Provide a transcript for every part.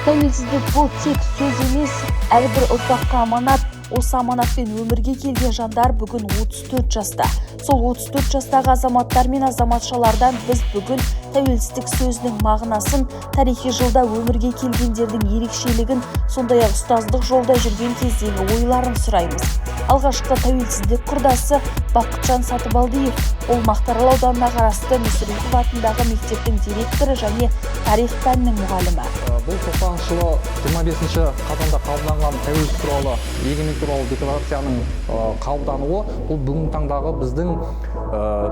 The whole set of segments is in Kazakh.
Тәуелсіздік бұл тек сөз емес, әрбір ұрпаққа аманат. Осы аманатпен өмірге келген жандар бүгін 34 жаста. Сол 34 жастағы азаматтар мен азаматшалардан біз бүгін тәуелсіздік сөзінің мағынасын, тарихи жылда өмірге келгендердің ерекшелігін, сондай-ақ ұстаздық жолда жүрген кездегі ойларын сұраймыз. Алғашқы тәуелсіздік құрдасы Бақытжан Сатыбалдиев, ол Мақтаарал ауданына қарасты Мүсірепов атындағы мектептің директоры және тарих пәнінің мұғалімі. Бұл 90 жылы 25 қазанда қабылданған тәуелсіздік туралы, егемендік туралы декларацияның қабылдануы, бұл бүгінгі таңдағы біздің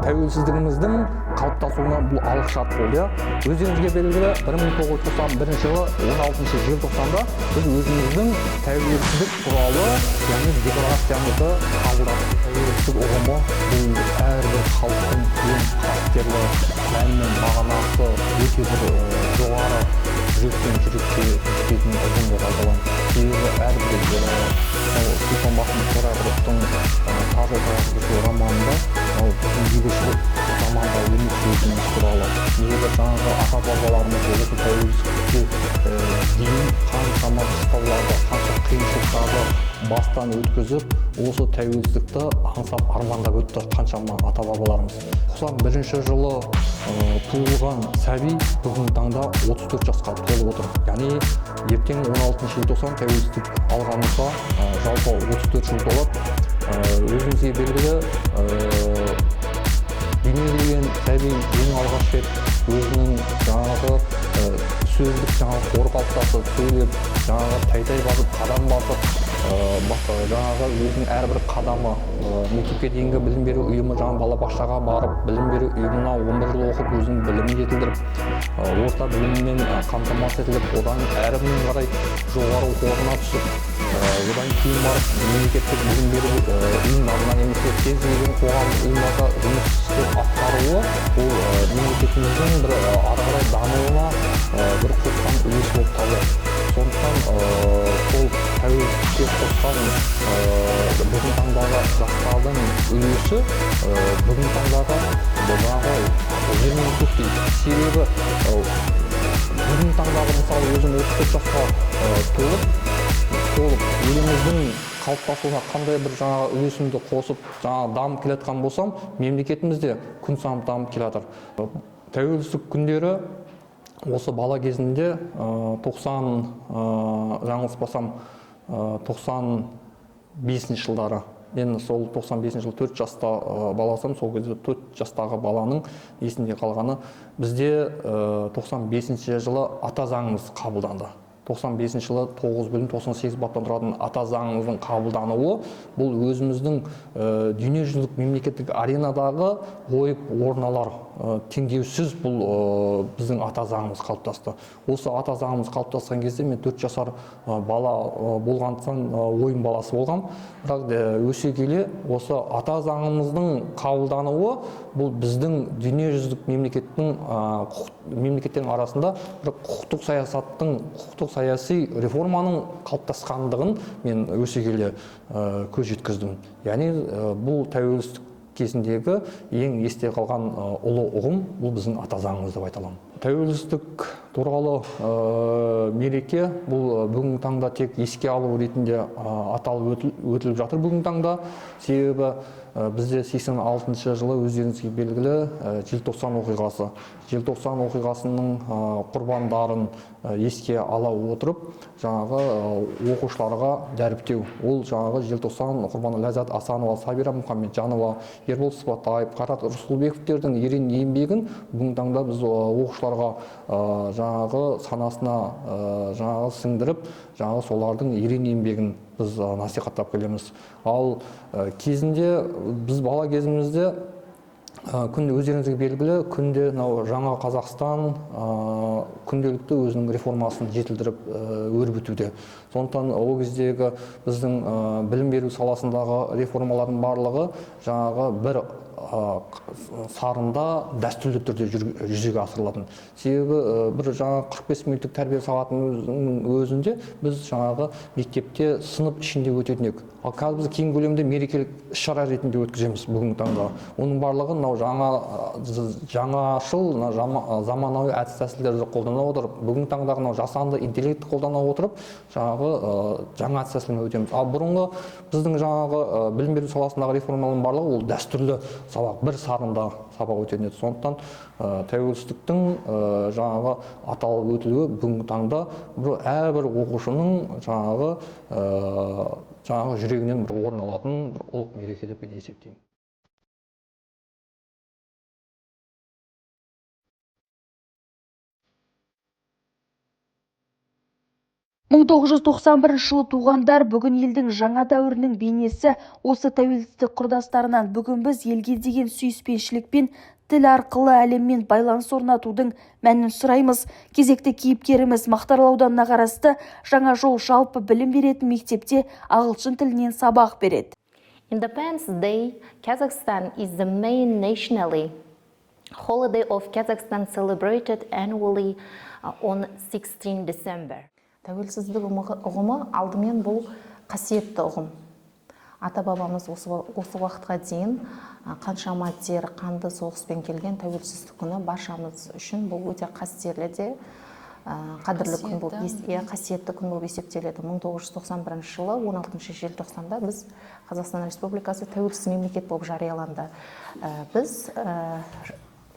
тәуелсіздігіміздің қалыптасуына бұл алғышарт болды. Өздеріңізге белгілі 1991 жылы 16 желтоқсанда біз өзіміздің тәуелсіздік туралы яғни декларациямызды қабылдадық. Тәуелсіздік ұғымы бұл әрбір халықтың ең қастерлі мәнінің мағынасы өте бір жоғары жүректен жүрекке жететін ұғым деп айтыламын. Себебі әрбір Сұлтан Махмұт Торайғыровтың «Тар жол тайғақ кешу» романында біздің бейбітшілік заманда өмір сүретініміз туралы, небір жаңағы ата-бабаларымыз осы тәуелсіздікке дейін қаншама қыстауларды, қанша қиыншылықтарды бастан өткізіп, осы тәуелсіздікті аңсап армандап өтті қаншама ата-бабаларымыз. 91 жылы туылған сәби бүгінгі таңда 34 жасқа толып отыр. Яғни ертең 16 желтоқсан тәуелсіздік алғанымызға жалпы 34 жыл толады. Өзіңізге белгілі дүниелеген сәби ең алғаш рет өзінің жаңағы сөздік қоры қалыптасып, сөйлеп, жаңағы тай-тай басып, қадам басып, жаңағы өзінің әрбір қадамы мектепке дейінгі білім беру ұйымы жаңағы балабақшаға барып, білім беру ұйымына 11 жыл оқып, өзінің білімін жетілдіріп, орта біліммен қамтамасыз етіліп, одан әрімен қарай жоғары оқу орнына түсіп, одан кейін барып мемлекеттік білім беру ұйымдарына немесе кез келген қоғамдық ұйымдарда жұмыс істеп атқаруы, бұл мемлекетіміздің бір ары қарай дамуына бір қосқан үлес болып табылады. Сондықтан сол тәуелсіздікке қосқан бүгінгі таңдағы жастардың үлесі бүгінгі таңдағы жаңағы жермен көк дейді. Себебі бүгінгі таңдағы мысалы өзім 34 жасқа толып еліміздің қалыптасуына қандай бір жаңағы үлесімді қосып жаңағы дамып келе жатқан болсам, мемлекетімізде күн санап дамып келе жатыр. Тәуелсіздік күндері осы бала кезінде 95 жылдары, мен сол 95 жыл 4 жаста баласам, сол кезде 4 жастағы баланың есінде қалғаны, бізде 95 жылы ата заңымыз қабылданды. 95 жылы 9 бөлім 98 баптан тұратын ата заңымыздың қабылдануы, бұл өзіміздің дүниежүзілік мемлекеттік аренадағы ойып орналар теңдеусіз бұл біздің ата заңымыз қалыптасты. Осы ата заңымыз қалыптасқан кезде мен 4 жасар бала болғандықтан ойын баласы болғам. Бірақ өсе келе осы ата заңымыздың қабылдануы бұл біздің дүниежүзілік мемлекеттің арасында бір құқықтық саясаттың, құқықтық саяси реформаның қалыптасқандығын мен өсе келе көз жеткіздім. Яғни бұл тәуелсіздік кезіндегі ең есте қалған ұлы ұғым бұл біздің ата заңымыз деп айта аламын. Тәуелсіздік туралы мереке бұл бүгінгі таңда тек еске алу ретінде аталып өтіліп жатыр бүгінгі таңда. Себебі бізде 86 жылы өздеріңізге белгілі желтоқсан оқиғасы. Желтоқсан оқиғасының құрбандарын еске ала отырып, жаңағы оқушыларға дәріптеу. Ол жаңағы желтоқсан құрбаны Ләззат Асанова, Сабира Мұхамеджанова, Ербол Сыпатаев, Қарат Рысқұлбековтердің ерен еңбегін бүгінгі таңда біз оқушыларға жаңағы санасына жаңағы сіңдіріп, жаңағы солардың ерен еңбегін біз насихаттап келеміз. Ал кезінде біз бала кезімізде күнде өздеріңізге белгілі, күнде жаңа Қазақстан күнделікті өзінің реформасын жетілдіріп өрбітуде. Сондықтан ол кездегі біздің білім беру саласындағы реформалардың барлығы жаңағы бір сарында дәстүрлі түрде жүзеге асырылатын. Себебі бір жаңағы 45 минуттық тәрбие сағатының өзінде біз жаңағы мектепте сынып ішінде өтетін едік. Ал қазір біз кең көлемде мерекелік іс-шара ретінде өткіземіз бүгінгі таңда. Оның барлығы мынау жаңашыл, заманауи әдіс-тәсілдерді қолдана отырып, бүгінгі таңдағы мынау жасанды интеллектті қолдана отырып, жаңағы жаңа әдіс-тәсілмен өтеміз. Ал бұрынғы біздің жаңағы білім беру саласындағы реформалардың барлығы ол дәстүрлі сабақ, бір сарында сабақ өтетін еді. Сондықтан тәуелсіздіктің жаңағы аталып өтілуі бүгінгі таңда әрбір оқушының жаңағы жүрегінен бір орын алатын бір ұлық мереке деп есептеймін. 1991 жылы туғандар бүгін елдің жаңа дәуірінің бейнесі. Осы тәуелсіздік құрдастарынан бүгін біз елге деген сүйіспеншілікпен тіл арқылы әлеммен байланыс орнатудың мәнін сұраймыз. Кезекті кейіпкеріміз Мақтаарал ауданына қарасты Жаңа Жол жалпы білім беретін мектепте ағылшын тілінен сабақ береді. Independence Day, Kazakhstan is the main nationally holiday of Kazakhstan celebrated annually on 16 December. Тәуелсіздік ұғымы алдымен бұл қасиетті ұғым. Ата-бабамыз осы уақытқа дейін қаншама тер, қанды соғыспен келген тәуелсіздік күні баршамыз үшін бұл өте қастерлі де қадірлі күн болып, қасиетті күн болып есептеледі. 1991 жылы 16 желтоқсанда біз Қазақстан Республикасы тәуелсіз мемлекет болып жарияланды. Біз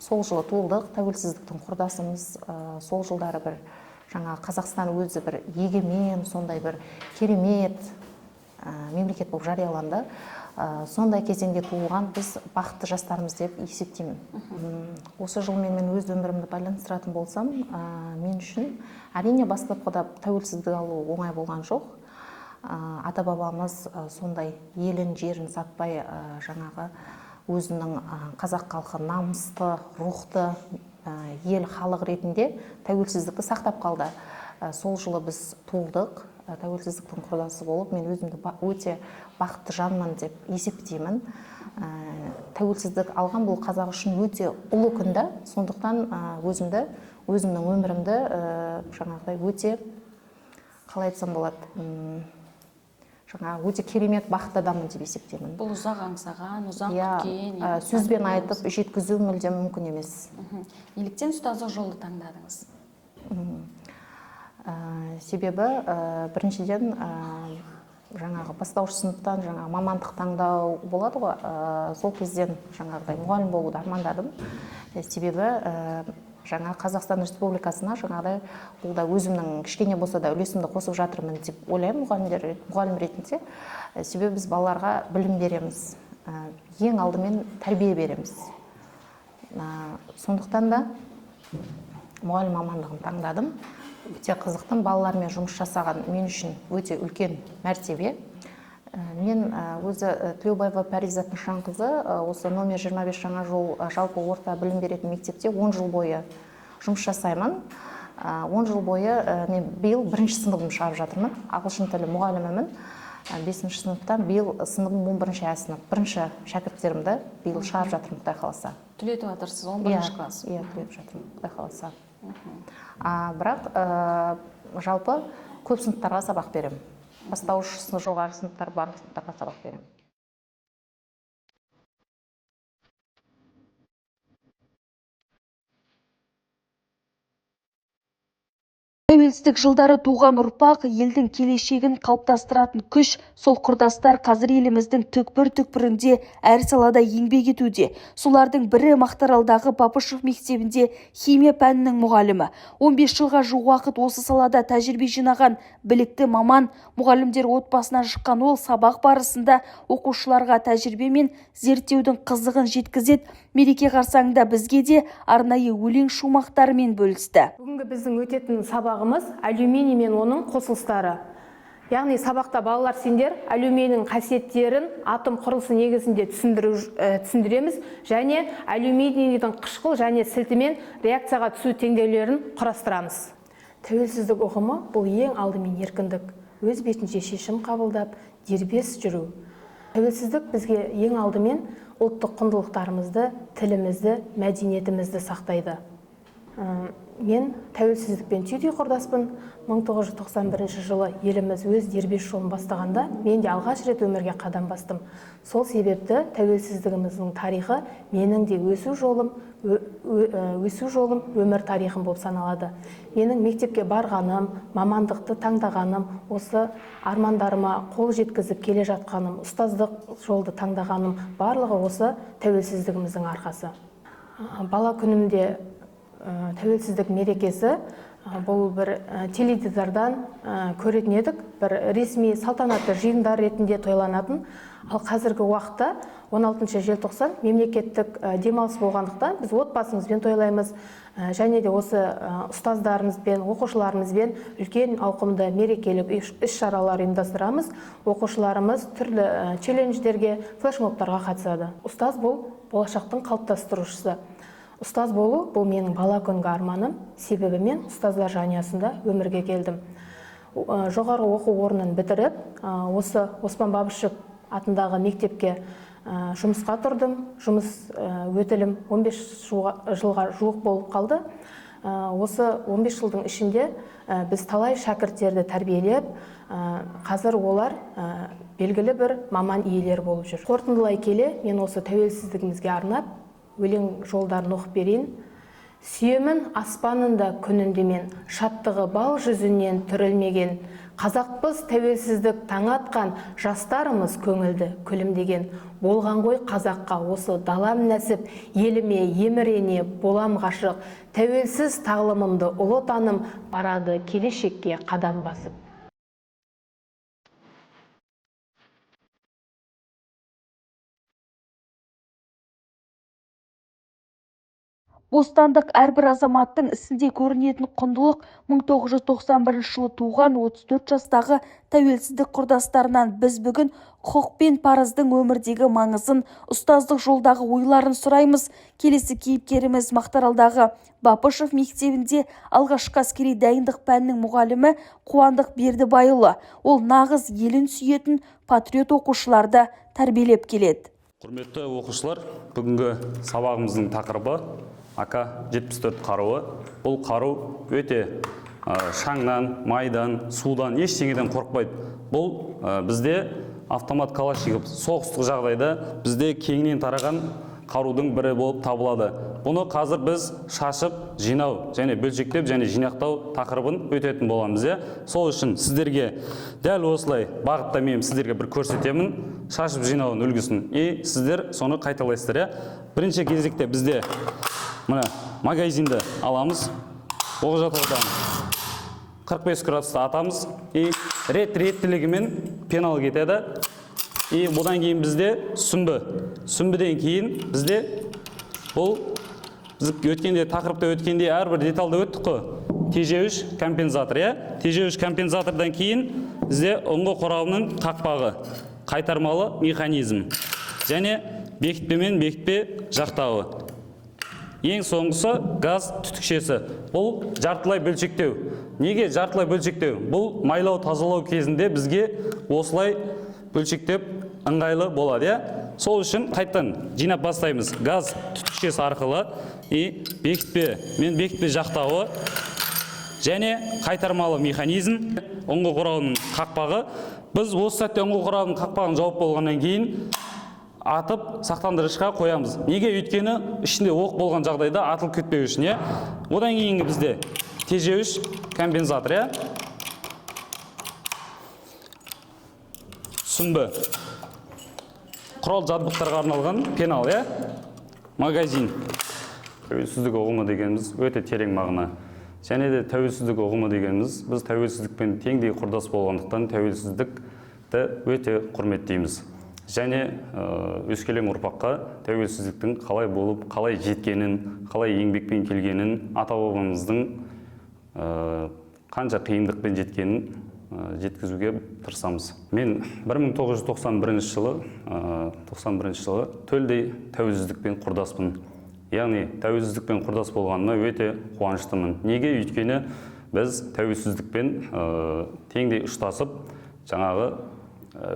сол жылы туылдық, тәуелсіздіктің құрдасымыз, сол жылдары бір жаңа Қазақстан өзі бір егемен, сондай бір керемет мемлекет болып жарияланды. Сондай кезеңде туылған біз бақытты жастарымыз деп есептеймін. Осы жылмен мен өз өмірімді байланыстыратын болсам, мен үшін әрине бастапқыда тәуелсіздік алу оңай болған жоқ. Ата-бабамыз сондай елін, жерін сатпай жаңағы өзінің қазақ халқы намысты, рухты ел, халық ретінде тәуелсіздікті сақтап қалды. Сол жылы біз туылдық, тәуелсіздіктің құрдасы болып, мен өзімді өте бақытты жанмын деп есептеймін. Тәуелсіздік алған бұл қазақ үшін өте ұлы күнді, сондықтан өзімнің өмірімді жаңағыдай өте, қалай айтсам болады, өте керемет бақытты адаммын деп есептеймін. Бұл ұзақ аңсаған, ұзақ күткен. Сөзбен айтып жеткізу мүлдем мүмкін емес. Неліктен ұстаздық жолды таңдадыңыз? Себебі біріншіден жаңағы бастауыш сыныптан жаңағы мамандық таңдау болады ғой, сол кезден жаңағыдай мұғалім болуды армандадым. Себебі жаңа Қазақстан Республикасына жаңағыдай бұл да өзімнің кішкене болса да үлесімді қосып жатырмын деп ойлаймын мұғалім ретінде. Себебі біз балаларға білім береміз, ең алдымен тәрбие береміз. Сондықтан да мұғалім мамандығын таңдадым. Өте қызықтым, балалармен жұмыс жасаған мен үшін өте үлкен мәртебе. Мен өзі Тілеубаева Пәризат Нышанқызы осы номер 25 Жаңа Жол жалпы орта білім беретін мектепте 10 жыл бойы жұмыс жасаймын. 10 жыл бойы мен биыл бірінші сыныбым шығарып жатырмын. Ағылшын тілі мұғалімімін. 5 сыныптан биыл сыныбым 11 сынып. Бірінші шәкірттерімді биыл шығарып жатырмын, Құдай қаласа. Түлетіп жатырсыз 11 класс. Иә, түлетіп жатырмын, Құдай қаласа. Бірақ жалпы көп сыныптарға сабақ беремін. Бастауыш жоғары сыныптар, барлық сыныптарға сабақ беремін. Тәуелсіздік жылдары туған ұрпақ елдің келешегін қалыптастыратын күш. Сол құрдастар қазір еліміздің түкпір-түкпірінде әр салада еңбек етуде. Солардың бірі Мақтааралдағы Папышев мектебінде химия пәнінің мұғалімі. 15 жылға жуық уақыт осы салада тәжірибе жинаған білікті маман. Мұғалімдер отбасынан шыққан ол сабақ барысында оқушыларға тәжірибе мен зерттеудің қызығын жеткізеді. Мереке қарсаңында бізге де арнайы өлең шумақтарымен бөлісті. Бүгінгі біздің өтетін сабағымыз алюминий мен оның қосылыстары. Яғни сабақта балалар сендер алюминийдің қасиеттерін атом құрылысы негізінде түсіндіреміз және алюминийдің қышқыл және сілтімен реакцияға түсу теңдеулерін құрастырамыз. Тәуелсіздік ұғымы бұл ең алдымен еркіндік, өз бетінше шешім қабылдап, дербес жүру. Тәуелсіздік бізге ең алдымен ұлттық құндылықтарымызды, тілімізді, мәдениетімізді сақтайды. Мен тәуелсіздікпен түйдей құрдаспын. 1991 жылы еліміз өз дербес жолын бастағанда мен де алғаш рет өмірге қадам бастым. Сол себепті тәуелсіздігіміздің тарихы менің де өсу жолым, өмір тарихым болып саналады. Менің мектепке барғаным, мамандықты таңдағаным, осы армандарыма қол жеткізіп келе жатқаным, ұстаздық жолды таңдағаным барлығы осы тәуелсіздігіміздің арқасы. Бала күнімде тәуелсіздік мерекесі бұл бір теледидардан көретін едік, бір ресми салтанатты жиындар ретінде тойланатын. Ал қазіргі уақытта 16 желтоқсан мемлекеттік демалыс болғандықтан біз отбасымызбен тойлаймыз, және де осы ұстаздарымызбен, оқушыларымызбен үлкен ауқымды мерекелік іс-шаралар ұйымдастырамыз. Оқушыларымыз түрлі челлендждерге, флешмобтарға қатысады. Ұстаз бұл болашақтың қалыптастырушысы. Ұстаз болу бұл менің бала күнгі арманым, себебі мен ұстаздар жанұясында өмірге келдім. Жоғары оқу орнын бітіріп, осы Оспан Бабышев атындағы мектепке жұмысқа тұрдым. Жұмыс өтілім 15 жылға жуық болып қалды. Осы 15 жылдың ішінде біз талай шәкірттерді тәрбиелеп, қазір олар белгілі бір маман иелері болып жүр. Қорытындылай келе, мен осы тәуелсіздігімізге арнап өлең жолдарын оқып берейін. Сүйемін аспанында күнінде мен, шаттығы бал жүзінен түрілмеген. Қазақпыз тәуелсіздік таң атқан, жастарымыз көңілді күлімдеген. Болған ғой қазаққа осы далам нәсіп, еліме емірене болам ғашық. Тәуелсіз тағлымымды ұлы таным, барады келешекке қадам басып. Бостандық әрбір азаматтың ісінде көрінетін құндылық. 1991 жылы туған 34 жастағы тәуелсіздік құрдастарынан біз бүгін құқық пен парыздың өмірдегі маңызын, ұстаздық жолдағы ойларын сұраймыз. Келесі кейіпкеріміз Мақтааралдағы Бапышев мектебінде алғашқы әскери дайындық пәнінің мұғалімі Қуандық Бердібайұлы. Ол нағыз елін сүйетін патриот оқушыларды тәрбиелеп келеді. Құрметті оқушылар, бүгінгі сабағымыздың тақырыбы АК-74 қаруы. Бұл қару өте шаңнан, майдан, судан, ештеңеден қорықпайды. Бұл бізде автомат калашников соғыстық жағдайда бізде кеңінен тараған қарудың бірі болып табылады. Бұны қазір біз шашып, жинау және бөлшектеп және жинақтау тақырыбын өтетін боламыз. Сол үшін сіздерге дәл осылай бағытта мен сіздерге бір көрсетемін, шашып жинауын үлгісін. Сіздер соны қайталайсыздар. Бірінші кезекте бізде мына магазинді аламыз, оқ-жатаудан 45 градуста атамыз, реттілігімен пенал кетеді. Бұдан кейін бізде сүмбіден кейін бізде бұл өткенде тақырыпта өткенде әрбір деталды өттік қой. Тежеуіш компенсатор. Тежеуіш компенсатордан кейін бізде ұңғы қорабының қақпағы, қайтармалы механизм және бекітпе мен бекітпе жақтауы. Ең соңғысы газ түтікшесі. Бұл жартылай бөлшектеу. Неге жартылай бөлшектеу? Бұл майлау тазалау кезінде бізге осылай бөлшектеп ыңғайлы болады. Сол үшін қайттан жинап бастаймыз. Газ түтікшесі арқылы бекітпе мен бекітпе жақтауы және қайтармалы механизм, ұңғы қорабының қақпағы. Біз осы сәтте ұңғы қорабының қақпағын жауып болғаннан кейін атып сақтандырғышқа қоямыз. Неге? Өйткені ішінде оқ болған жағдайда атылып кетпеу үшін. Одан кейінгі бізде тежеуіш компенсатор. Сүмбі. Құрал жабдықтарға арналған пенал. Магазин. Тәуелсіздік ұғымы дегеніміз өте терең мағына. Және де тәуелсіздік ұғымы дегеніміз біз тәуелсіздікпен теңдей құрдас болғандықтан тәуелсіздікті өте құрметтейміз. Және өскелең ұрпаққа тәуелсіздіктің қалай болып, қалай жеткенін, қалай еңбекпен келгенін, ата-бабамыздың қанша қиындықпен жеткенін жеткізуге тырысамыз. Мен 1991 жылы төлдей тәуелсіздікпен құрдаспын. Яғни тәуелсіздікпен құрдас болғаныма өте қуаныштымын. Неге? Өйткені біз тәуелсіздікпен теңдей ұштасып, жаңағы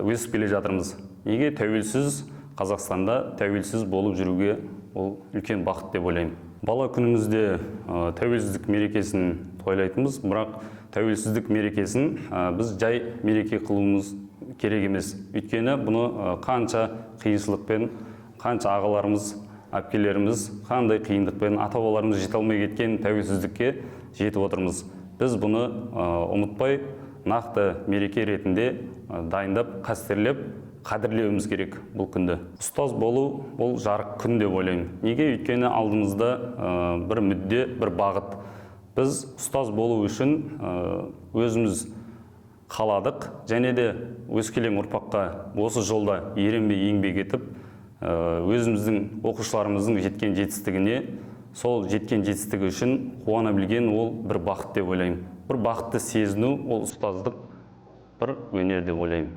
өсіп келе жатырмыз. Неге? Тәуелсіз Қазақстанда тәуелсіз болып жүруге ол үлкен бақыт деп ойлаймын. Бала күнімізде тәуелсіздік мерекесін тойлайтынбыз, бірақ тәуелсіздік мерекесін біз жай мереке қылуымыз керек емес. Өйткені бұны қанша қиыншылықпен, қанша ағаларымыз, әпкелеріміз қандай қиындықпен, ата-бабаларымыз жете алмай кеткен тәуелсіздікке жетіп отырмыз. Біз бұны ұмытпай, нақты мереке ретінде дайындап, қастерлеп, қадірлеуіміз керек бұл күнді. Ұстаз болу бұл жарық күн деп ойлаймын. Неге? Өйткені алдымызда бір мүдде, бір бағыт. Біз ұстаз болу үшін өзіміз қаладық, және де өскелең ұрпаққа осы жолда еренбей еңбек етіп, өзіміздің оқушыларымыздың жеткен жетістігіне, сол жеткен жетістігі үшін қуана білген ол бір бақыт деп ойлаймын. Бір бақытты сезіну, ол ұстаздық бір өнер деп ойлаймын.